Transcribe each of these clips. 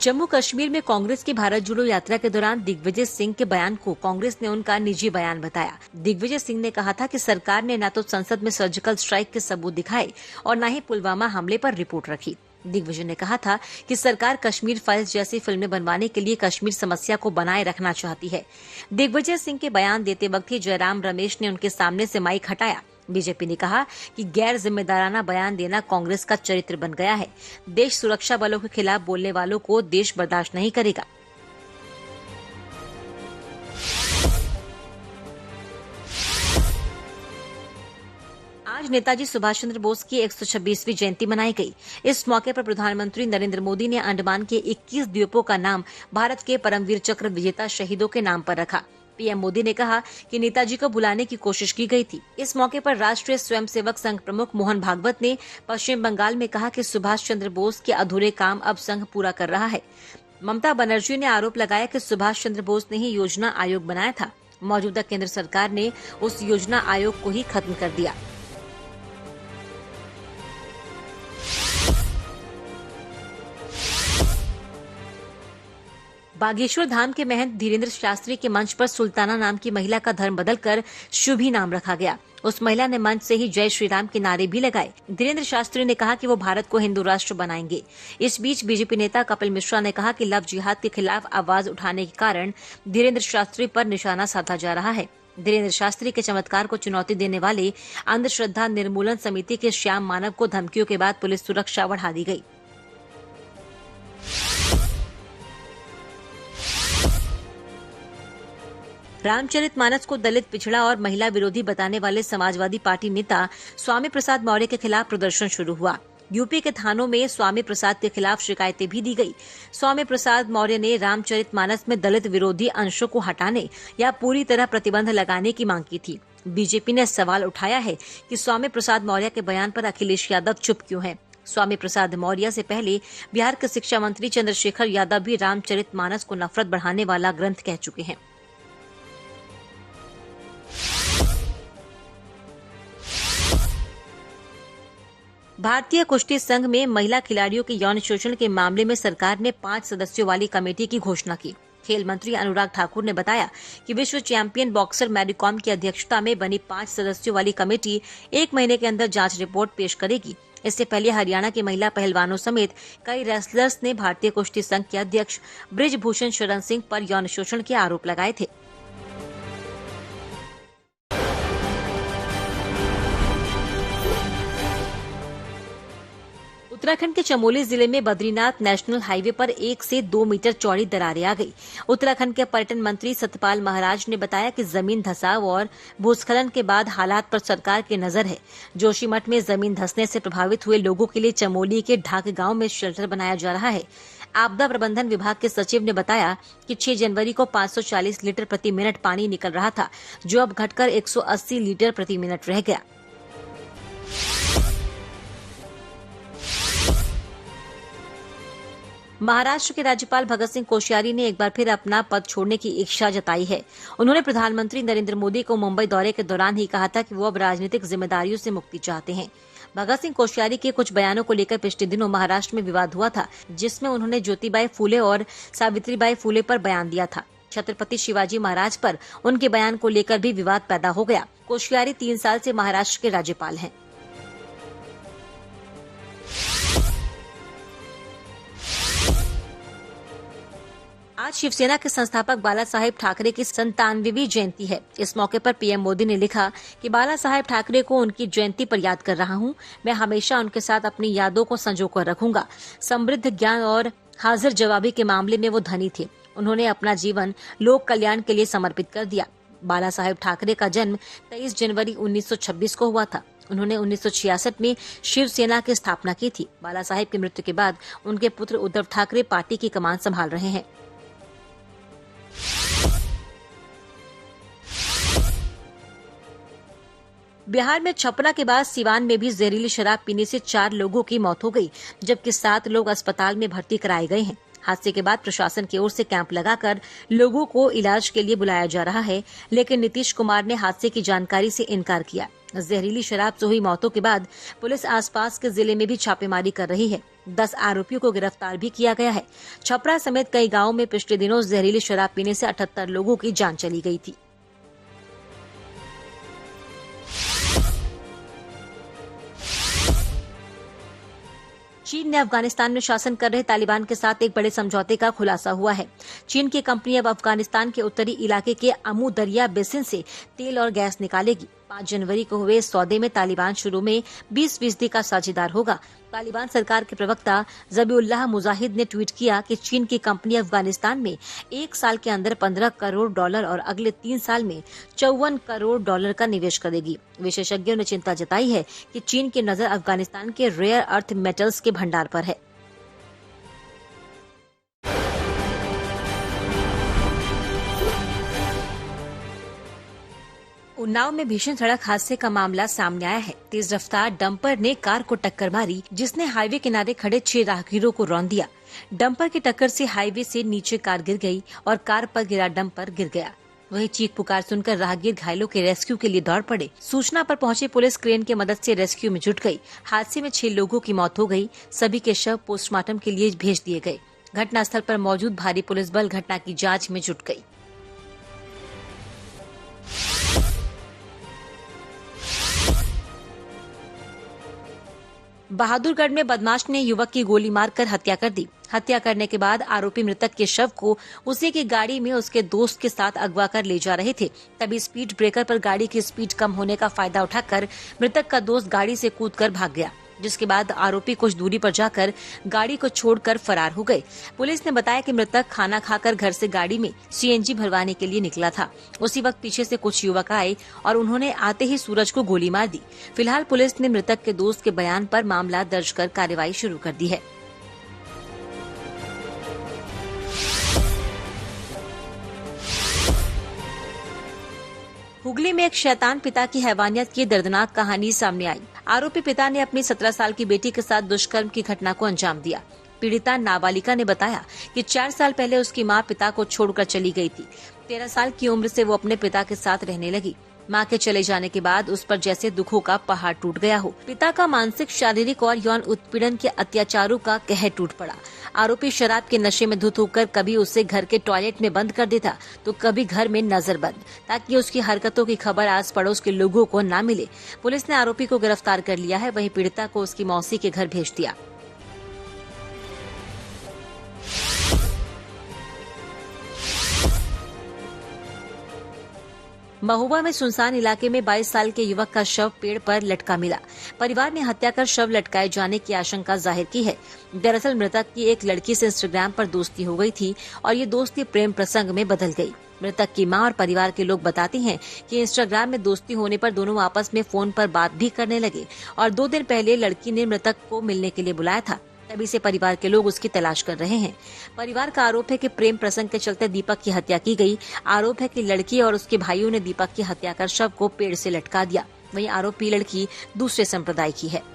जम्मू कश्मीर में कांग्रेस की भारत जोड़ो यात्रा के दौरान दिग्विजय सिंह के बयान को कांग्रेस ने उनका निजी बयान बताया। दिग्विजय सिंह ने कहा था कि सरकार ने न तो संसद में सर्जिकल स्ट्राइक के सबूत दिखाए और न ही पुलवामा हमले पर रिपोर्ट रखी। दिग्विजय ने कहा था कि सरकार कश्मीर फाइल्स जैसी फिल्में बनवाने के लिए कश्मीर समस्या को बनाए रखना चाहती है। दिग्विजय सिंह के बयान देते वक्त ही जयराम रमेश ने उनके सामने से माइक हटाया। बीजेपी ने कहा कि गैर जिम्मेदाराना बयान देना कांग्रेस का चरित्र बन गया है। देश सुरक्षा बलों के खिलाफ बोलने वालों को देश बर्दाश्त नहीं करेगा। आज नेताजी सुभाष चंद्र बोस की 126वीं जयंती मनाई गई। इस मौके पर प्रधानमंत्री नरेंद्र मोदी ने अंडमान के 21 द्वीपों का नाम भारत के परमवीर चक्र विजेता शहीदों के नाम पर रखा। पीएम मोदी ने कहा कि नेताजी को बुलाने की कोशिश की गई थी। इस मौके पर राष्ट्रीय स्वयंसेवक संघ प्रमुख मोहन भागवत ने पश्चिम बंगाल में कहा कि सुभाष चंद्र बोस के अधूरे काम अब संघ पूरा कर रहा है। ममता बनर्जी ने आरोप लगाया कि सुभाष चंद्र बोस ने ही योजना आयोग बनाया था। मौजूदा केंद्र सरकार ने उस योजना आयोग को ही खत्म कर दिया। बागेश्वर धाम के महंत धीरेन्द्र शास्त्री के मंच पर सुल्ताना नाम की महिला का धर्म बदलकर शुभी नाम रखा गया। उस महिला ने मंच से ही जय श्री राम के नारे भी लगाए। धीरेन्द्र शास्त्री ने कहा कि वो भारत को हिंदू राष्ट्र बनाएंगे। इस बीच बीजेपी नेता कपिल मिश्रा ने कहा कि लव जिहाद के खिलाफ आवाज उठाने के कारण धीरेन्द्र शास्त्री पर निशाना साधा जा रहा है। धीरेन्द्र शास्त्री के चमत्कार को चुनौती देने वाले अंधश्रद्धा निर्मूलन समिति के श्याम मानव को धमकियों के बाद पुलिस सुरक्षा बढ़ा दी गई। रामचरितमानस को दलित, पिछड़ा और महिला विरोधी बताने वाले समाजवादी पार्टी नेता स्वामी प्रसाद मौर्य के खिलाफ प्रदर्शन शुरू हुआ। यूपी के थानों में स्वामी प्रसाद के खिलाफ शिकायतें भी दी गई। स्वामी प्रसाद मौर्य ने रामचरितमानस में दलित विरोधी अंशों को हटाने या पूरी तरह प्रतिबंध लगाने की मांग की थी। बीजेपी ने सवाल उठाया है कि स्वामी प्रसाद मौर्य के बयान पर अखिलेश यादव चुप क्यों हैं। स्वामी प्रसाद मौर्य से पहले बिहार के शिक्षा मंत्री चंद्रशेखर यादव भी रामचरितमानस को नफरत बढ़ाने वाला ग्रंथ कह चुके हैं। भारतीय कुश्ती संघ में महिला खिलाड़ियों के यौन शोषण के मामले में सरकार ने 5 सदस्यों वाली कमेटी की घोषणा की। खेल मंत्री अनुराग ठाकुर ने बताया कि विश्व चैंपियन बॉक्सर मैरी कॉम की अध्यक्षता में बनी 5 सदस्यों वाली कमेटी 1 महीने के अंदर जांच रिपोर्ट पेश करेगी। इससे पहले हरियाणा की महिला पहलवानों समेत कई रेसलर्स ने भारतीय कुश्ती संघ के अध्यक्ष बृजभूषण शरण सिंह पर यौन शोषण के आरोप लगाए थे। उत्तराखंड के चमोली जिले में बद्रीनाथ नेशनल हाईवे पर 1 से 2 मीटर चौड़ी दरारें आ गई। उत्तराखंड के पर्यटन मंत्री सतपाल महाराज ने बताया कि जमीन धंसाव और भूस्खलन के बाद हालात पर सरकार की नजर है। जोशीमठ में जमीन धंसने से प्रभावित हुए लोगों के लिए चमोली के ढाक गांव में शेल्टर बनाया जा रहा है। आपदा प्रबंधन विभाग के सचिव ने बताया कि 6 जनवरी को 540 लीटर प्रति मिनट पानी निकल रहा था, जो अब घटकर 180 लीटर प्रति मिनट रह गया। महाराष्ट्र के राज्यपाल भगत सिंह कोश्यारी ने एक बार फिर अपना पद छोड़ने की इच्छा जताई है। उन्होंने प्रधानमंत्री नरेंद्र मोदी को मुंबई दौरे के दौरान ही कहा था कि वो अब राजनीतिक जिम्मेदारियों से मुक्ति चाहते हैं। भगत सिंह कोश्यारी के कुछ बयानों को लेकर पिछले दिनों महाराष्ट्र में विवाद हुआ था, जिसमें उन्होंने ज्योतिबाई फूले और सावित्रीबाई फूले पर बयान दिया था। छत्रपति शिवाजी महाराज पर उनके बयान को लेकर भी विवाद पैदा हो गया। कोश्यारी 3 साल से महाराष्ट्र के राज्यपाल हैं। आज शिवसेना के संस्थापक बाला साहेब ठाकरे की 97वीं जयंती है। इस मौके पर पीएम मोदी ने लिखा कि बाला साहेब ठाकरे को उनकी जयंती पर याद कर रहा हूं। मैं हमेशा उनके साथ अपनी यादों को संजोकर रखूंगा। समृद्ध ज्ञान और हाजिर जवाबी के मामले में वो धनी थे। उन्होंने अपना जीवन लोक कल्याण के लिए समर्पित कर दिया। बाला साहेब ठाकरे का जन्म 23 जनवरी 1926 को हुआ था। उन्होंने 1966 में शिवसेना की स्थापना की थी। बाला साहेब की मृत्यु के बाद उनके पुत्र उद्धव ठाकरे पार्टी की कमान संभाल रहे हैं। बिहार में छपरा के बाद सिवान में भी जहरीली शराब पीने से 4 लोगों की मौत हो गई, जबकि 7 लोग अस्पताल में भर्ती कराए गए हैं। हादसे के बाद प्रशासन की ओर से कैंप लगाकर लोगों को इलाज के लिए बुलाया जा रहा है, लेकिन नीतीश कुमार ने हादसे की जानकारी से इनकार किया। जहरीली शराब से हुई मौतों के बाद पुलिस आसपास के जिले में भी छापेमारी कर रही है। 10 आरोपियों को गिरफ्तार भी किया गया है। छपरा समेत कई गांवों में पिछले दिनों जहरीली शराब पीने से 78 लोगों की जान चली गई थी। चीन ने अफगानिस्तान में शासन कर रहे तालिबान के साथ एक बड़े समझौते का खुलासा हुआ है। चीन की कंपनी अब अफगानिस्तान के उत्तरी इलाके के अमू दरिया बेसिन से तेल और गैस निकालेगी। 5 जनवरी को हुए इस सौदे में तालिबान शुरू में 20% का साझेदार होगा। तालिबान सरकार के प्रवक्ता जबीउल्लाह मुजाहिद ने ट्वीट किया कि चीन की कंपनी अफगानिस्तान में 1 साल के अंदर $15 करोड़ और अगले 3 साल में $54 करोड़ का निवेश करेगी। विशेषज्ञों ने चिंता जताई है कि चीन की नजर अफगानिस्तान के रेयर अर्थ मेटल्स के भंडार पर है। उन्नाव में भीषण सड़क हादसे का मामला सामने आया है। तेज रफ्तार डंपर ने कार को टक्कर मारी, जिसने हाईवे किनारे खड़े 6 राहगीरों को रौंद दिया। डंपर की टक्कर से हाईवे से नीचे कार गिर गई और कार पर गिरा डंपर गिर गया। वहीं चीख पुकार सुनकर राहगीर घायलों के रेस्क्यू के लिए दौड़ पड़े। सूचना पर पहुंची पुलिस क्रेन की मदद से रेस्क्यू में जुट गई। हादसे में 6 लोगों की मौत हो गई। सभी के शव पोस्टमार्टम के लिए भेज दिए गए। घटनास्थल पर मौजूद भारी पुलिस बल घटना की जाँच में जुट गयी। बहादुरगढ़ में बदमाश ने युवक की गोली मारकर हत्या कर दी। हत्या करने के बाद आरोपी मृतक के शव को उसी की गाड़ी में उसके दोस्त के साथ अगवा कर ले जा रहे थे। तभी स्पीड ब्रेकर पर गाड़ी की स्पीड कम होने का फायदा उठाकर मृतक का दोस्त गाड़ी से कूदकर भाग गया, जिसके बाद आरोपी कुछ दूरी पर जाकर गाड़ी को छोड़कर फरार हो गए। पुलिस ने बताया कि मृतक खाना खाकर घर से गाड़ी में सीएनजी भरवाने के लिए निकला था। उसी वक्त पीछे से कुछ युवक आए और उन्होंने आते ही सूरज को गोली मार दी। फिलहाल पुलिस ने मृतक के दोस्त के बयान पर मामला दर्ज कर कार्रवाई शुरू कर दी है। हुगली में एक शैतान पिता की हैवानियत की दर्दनाक कहानी सामने आई। आरोपी पिता ने अपनी 17 साल की बेटी के साथ दुष्कर्म की घटना को अंजाम दिया। पीड़िता नाबालिका ने बताया कि 4 साल पहले उसकी मां पिता को छोड़कर चली गई थी। 13 साल की उम्र से वो अपने पिता के साथ रहने लगी। मां के चले जाने के बाद उस पर जैसे दुखों का पहाड़ टूट गया हो। पिता का मानसिक, शारीरिक और यौन उत्पीड़न के अत्याचारों का कहर टूट पड़ा। आरोपी शराब के नशे में धुत होकर कभी उसे घर के टॉयलेट में बंद कर देता तो कभी घर में नजरबंद, ताकि उसकी हरकतों की खबर आस पड़ोस के लोगों को न मिले। पुलिस ने आरोपी को गिरफ्तार कर लिया है। वहीं पीड़िता को उसकी मौसी के घर भेज दिया। महोबा में सुनसान इलाके में 22 साल के युवक का शव पेड़ पर लटका मिला। परिवार ने हत्या कर शव लटकाए जाने की आशंका जाहिर की है। दरअसल मृतक की एक लड़की से इंस्टाग्राम पर दोस्ती हो गई थी और ये दोस्ती प्रेम प्रसंग में बदल गई। मृतक की मां और परिवार के लोग बताते हैं कि इंस्टाग्राम में दोस्ती होने पर दोनों आपस में फोन पर बात भी करने लगे और 2 दिन पहले लड़की ने मृतक को मिलने के लिए बुलाया था। तभी से परिवार के लोग उसकी तलाश कर रहे हैं। परिवार का आरोप है कि प्रेम प्रसंग के चलते दीपक की हत्या की गई। आरोप है कि लड़की और उसके भाइयों ने दीपक की हत्या कर शव को पेड़ से लटका दिया। वहीं आरोपी लड़की दूसरे संप्रदाय की है।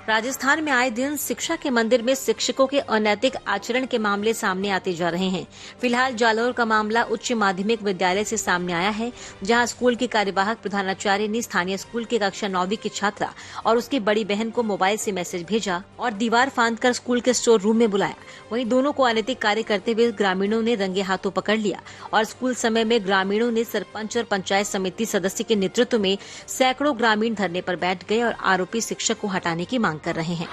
राजस्थान में आए दिन शिक्षा के मंदिर में शिक्षकों के अनैतिक आचरण के मामले सामने आते जा रहे हैं। फिलहाल जालौर का मामला उच्च माध्यमिक विद्यालय से सामने आया है, जहां स्कूल के कार्यवाहक प्रधानाचार्य ने स्थानीय स्कूल की कक्षा 9वीं की छात्रा और उसकी बड़ी बहन को मोबाइल से मैसेज भेजा और दीवार फांदकर स्कूल के स्टोर रूम में बुलाया। वहीं दोनों को अनैतिक कार्य करते हुए ग्रामीणों ने रंगे हाथों पकड़ लिया और स्कूल समय में ग्रामीणों ने सरपंच और पंचायत समिति सदस्य के नेतृत्व में सैकड़ों ग्रामीण धरने पर बैठ गए और आरोपी शिक्षक को हटाने की मांग कर रहे हैं।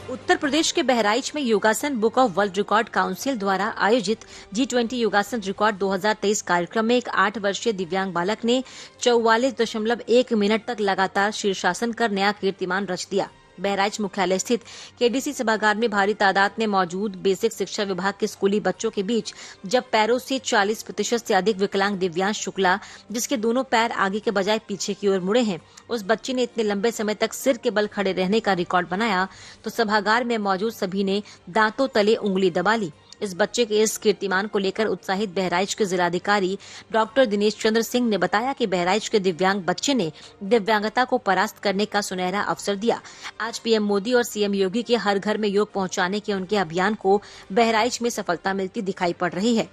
उत्तर प्रदेश के बहराइच में योगासन book of world record council द्वारा आयोजित G20 योगासन रिकॉर्ड 2023 कार्यक्रम में एक 8 वर्षीय दिव्यांग बालक ने 44.1 मिनट तक लगातार शीर्षासन कर नया कीर्तिमान रच दिया। बहराइच मुख्यालय स्थित केडीसी सभागार में भारी तादाद में मौजूद बेसिक शिक्षा विभाग के स्कूली बच्चों के बीच जब पैरों से 40% से अधिक विकलांग दिव्यांश शुक्ला, जिसके दोनों पैर आगे के बजाय पीछे की ओर मुड़े हैं, उस बच्चे ने इतने लंबे समय तक सिर के बल खड़े रहने का रिकॉर्ड बनाया तो सभागार में मौजूद सभी ने दांतों तले उंगली दबा ली। इस बच्चे के इस कीर्तिमान को लेकर उत्साहित बहराइच के जिलाधिकारी डॉक्टर दिनेश चंद्र सिंह ने बताया कि बहराइच के दिव्यांग बच्चे ने दिव्यांगता को परास्त करने का सुनहरा अवसर दिया। आज पीएम मोदी और सीएम योगी के हर घर में योग पहुंचाने के उनके अभियान को बहराइच में सफलता मिलती दिखाई पड़ रही है।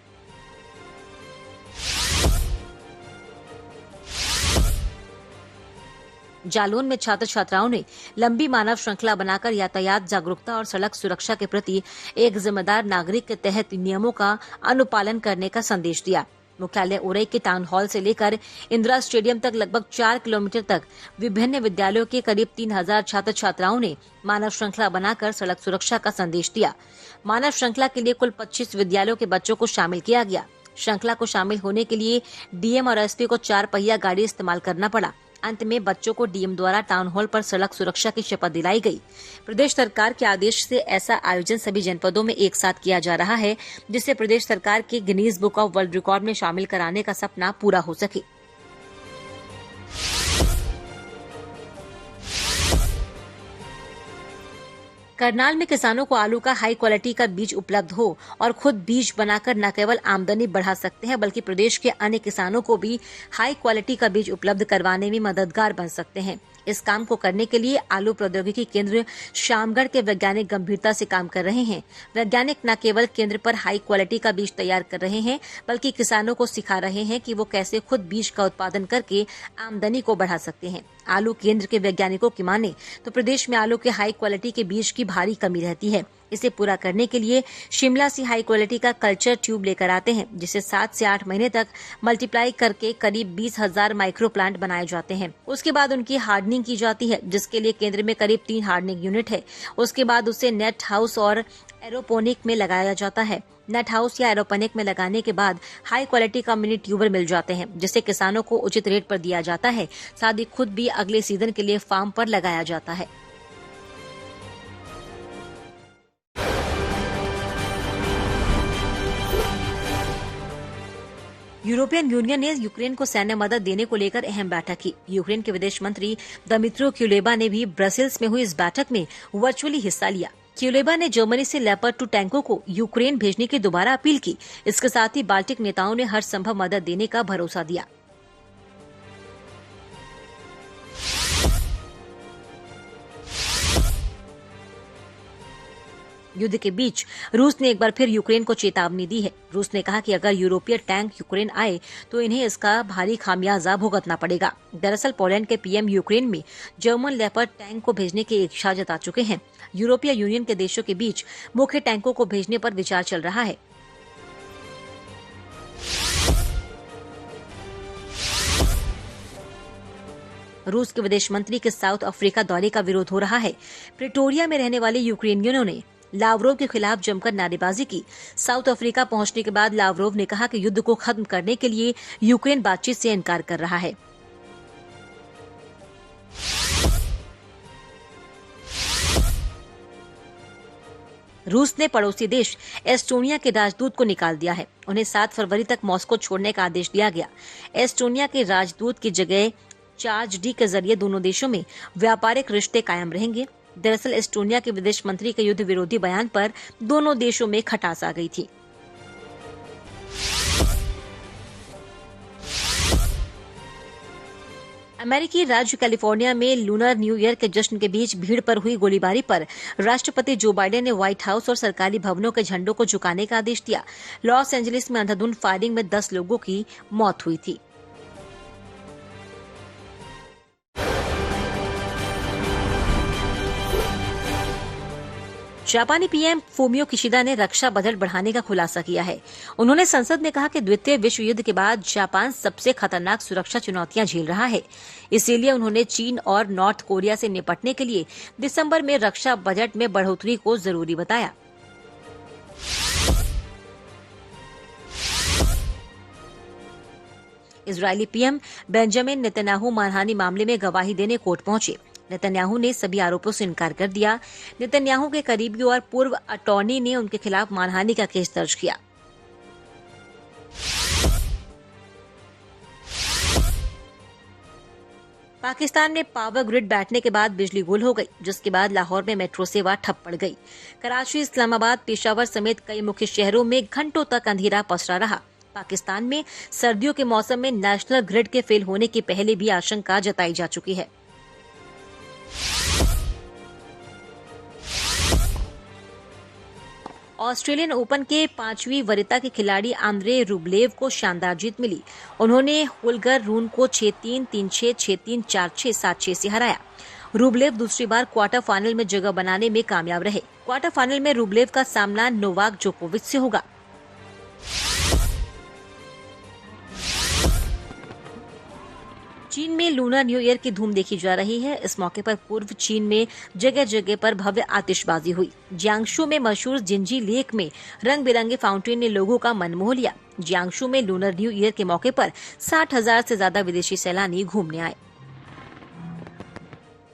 जालौन में छात्र छात्राओं ने लंबी मानव श्रृंखला बनाकर यातायात जागरूकता और सड़क सुरक्षा के प्रति एक जिम्मेदार नागरिक के तहत नियमों का अनुपालन करने का संदेश दिया। मुख्यालय उरई के टाउन हॉल से लेकर इंदिरा स्टेडियम तक लगभग 4 किलोमीटर तक विभिन्न विद्यालयों के करीब 3000 छात्र छात्राओं ने मानव श्रृंखला बनाकर सड़क सुरक्षा का संदेश दिया। मानव श्रृंखला के लिए कुल 25 विद्यालयों के बच्चों को शामिल किया गया। श्रृंखला को शामिल होने के लिए डीएम और एसपी को 4 पहिया गाड़ी इस्तेमाल करना पड़ा। अंत में बच्चों को डीएम द्वारा टाउन हॉल पर सड़क सुरक्षा की शपथ दिलाई गई। प्रदेश सरकार के आदेश से ऐसा आयोजन सभी जनपदों में एक साथ किया जा रहा है, जिससे प्रदेश सरकार के Guinness book of world record में शामिल कराने का सपना पूरा हो सके। करनाल में किसानों को आलू का हाई क्वालिटी का बीज उपलब्ध हो और खुद बीज बनाकर न केवल आमदनी बढ़ा सकते हैं, बल्कि प्रदेश के अन्य किसानों को भी हाई क्वालिटी का बीज उपलब्ध करवाने में मददगार बन सकते हैं। इस काम को करने के लिए आलू प्रौद्योगिकी केंद्र शामगढ़ के वैज्ञानिक गंभीरता से काम कर रहे हैं। वैज्ञानिक न केवल केंद्र पर हाई क्वालिटी का बीज तैयार कर रहे हैं, बल्कि किसानों को सिखा रहे हैं कि वो कैसे खुद बीज का उत्पादन करके आमदनी को बढ़ा सकते हैं। आलू केंद्र के वैज्ञानिकों की माने तो प्रदेश में आलू के हाई क्वालिटी के बीज की भारी कमी रहती है। इसे पूरा करने के लिए शिमला से हाई क्वालिटी का कल्चर ट्यूब लेकर आते हैं, जिसे 7 से 8 महीने तक मल्टीप्लाई करके करीब 20,000 माइक्रो प्लांट बनाए जाते हैं। उसके बाद उनकी हार्डनिंग की जाती है, जिसके लिए केंद्र में करीब 3 हार्डनिंग यूनिट है। उसके बाद उसे नेट हाउस और एरोपोनिक में लगाया जाता है। नेट हाउस या एरोपोनिक में लगाने के बाद हाई क्वालिटी का मिनी ट्यूबर मिल जाते हैं, जिसे किसानों को उचित रेट पर दिया जाता है। साथ ही खुद भी अगले सीजन के लिए फार्म पर लगाया जाता है। यूरोपियन यूनियन ने यूक्रेन को सैन्य मदद देने को लेकर अहम बैठक की। यूक्रेन के विदेश मंत्री दमित्रो क्युलेबा ने भी ब्रसेल्स में हुई इस बैठक में वर्चुअली हिस्सा लिया। क्युलेबा ने जर्मनी से लेपर्ड 2 टैंकों को यूक्रेन भेजने की दोबारा अपील की। इसके साथ ही बाल्टिक नेताओं ने हर संभव मदद देने का भरोसा दिया। युद्ध के बीच रूस ने एक बार फिर यूक्रेन को चेतावनी दी है। रूस ने कहा कि अगर यूरोपीय टैंक यूक्रेन आए तो इन्हें इसका भारी खामियाजा भुगतना पड़ेगा। दरअसल पोलैंड के पीएम यूक्रेन में जर्मन लेपर्ड टैंक को भेजने की इच्छा जता चुके हैं। यूरोपीय यूनियन के देशों के बीच मुख्य टैंकों को भेजने पर विचार चल रहा है। रूस के विदेश मंत्री के साउथ अफ्रीका दौरे का विरोध हो रहा है। प्रिटोरिया में रहने वाले यूक्रेनियनों ने लावरोव के खिलाफ जमकर नारेबाजी की। साउथ अफ्रीका पहुंचने के बाद लावरोव ने कहा कि युद्ध को खत्म करने के लिए यूक्रेन बातचीत से इनकार कर रहा है। रूस ने पड़ोसी देश एस्टोनिया के राजदूत को निकाल दिया है। उन्हें 7 फरवरी तक मॉस्को छोड़ने का आदेश दिया गया। एस्टोनिया के राजदूत की जगह चार्ज डी के जरिए दोनों देशों में व्यापारिक रिश्ते कायम रहेंगे। दरअसल एस्टोनिया के विदेश मंत्री के युद्ध विरोधी बयान पर दोनों देशों में खटास आ गई थी। अमेरिकी राज्य कैलिफोर्निया में लूनर न्यू ईयर के जश्न के बीच भीड़ पर हुई गोलीबारी पर राष्ट्रपति जो बाइडेन ने व्हाइट हाउस और सरकारी भवनों के झंडों को झुकाने का आदेश दिया। लॉस एंजलिस में अंधाधुंध फायरिंग में 10 लोगों की मौत हुई थी। जापानी पीएम फूमियो किशिदा ने रक्षा बजट बढ़ाने का खुलासा किया है। उन्होंने संसद में कहा कि द्वितीय विश्व युद्ध के बाद जापान सबसे खतरनाक सुरक्षा चुनौतियां झेल रहा है। इसीलिए उन्होंने चीन और नॉर्थ कोरिया से निपटने के लिए दिसंबर में रक्षा बजट में बढ़ोतरी को जरूरी बताया। इजरायली पीएम बेंजामिन नेतन्याहू मानहानि मामले में गवाही देने कोर्ट पहुंचे। नेतन्याहू ने सभी आरोपों से इनकार कर दिया। नेतन्याहू के करीबी और पूर्व अटॉर्नी ने उनके खिलाफ मानहानि का केस दर्ज किया। पाकिस्तान में पावर ग्रिड बैठने के बाद बिजली गुल हो गई, जिसके बाद लाहौर में मेट्रो सेवा ठप पड़ गई। कराची, इस्लामाबाद, पेशावर समेत कई मुख्य शहरों में घंटों तक अंधेरा पसरा रहा। पाकिस्तान में सर्दियों के मौसम में नेशनल ग्रिड के फेल होने की पहले भी आशंका जताई जा चुकी है। ऑस्ट्रेलियन ओपन के 5वीं वरीयता के खिलाड़ी आंद्रे रूबलेव को शानदार जीत मिली। उन्होंने होल्गर रून को 6-3, 3-6, 6-3, 4-6, 7-6 से हराया। रूबलेव दूसरी बार क्वार्टर फाइनल में जगह बनाने में कामयाब रहे। क्वार्टर फाइनल में रूबलेव का सामना नोवाक जोकोविच से होगा। चीन में लूनर न्यू ईयर की धूम देखी जा रही है। इस मौके पर पूर्व चीन में जगह जगह पर भव्य आतिशबाजी हुई। जियांगशू में मशहूर जिंजी लेक में रंग बिरंगे फाउंटेन ने लोगों का मन मोह लिया। जियांगशू में लूनर न्यू ईयर के मौके पर 60,000 से ज्यादा विदेशी सैलानी घूमने आए।